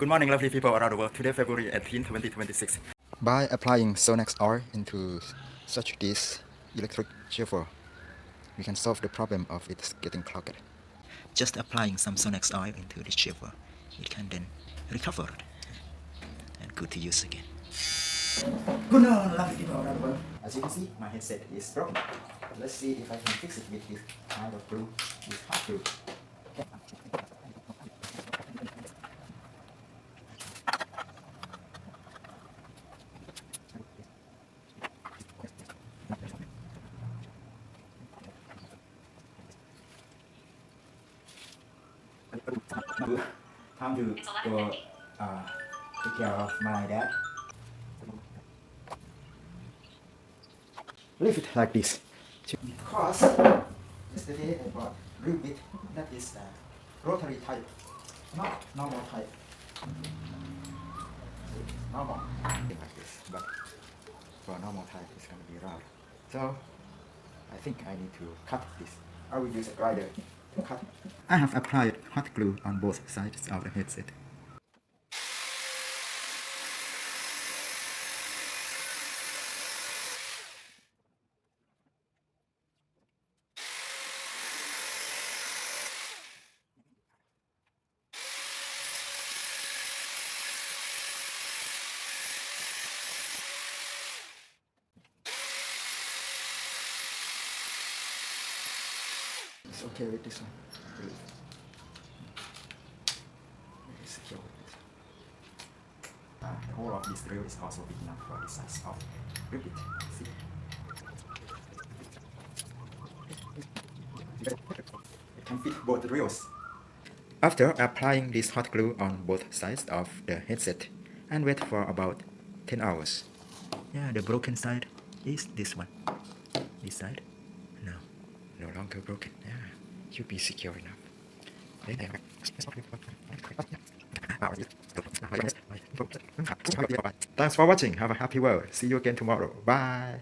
Good morning, lovely people around the world. Today, February 18, 2026. By applying Sonax oil into such this electric chauffeur, we can solve the problem of it getting clogged. Just applying some Sonax oil into the chauffeur, it can then recover and good to use again. Good morning, lovely people around the world. As you can see, my headset is broken. Let's see if I can fix it with this kind of glue, this hot glue. Time to go take care of my dad. Leave it like this. Because yesterday I bought glue bit that is rotary type, not normal type. Normal like this, but for normal type it's going to be round. So I think I need to cut this. I will use a grinder to cut. I have applied hot glue on both sides of the headset. It's okay with this one. Really. Very secure with this. The whole of this drill is also big enough for the size of drill bit. See? It can fit both drills. After applying this hot glue on both sides of the headset and wait for about 10 hours. Yeah, the broken side is this one. This side, No longer broken. Yeah, should be secure enough. Thanks for watching. Have a happy world. See you again tomorrow. Bye.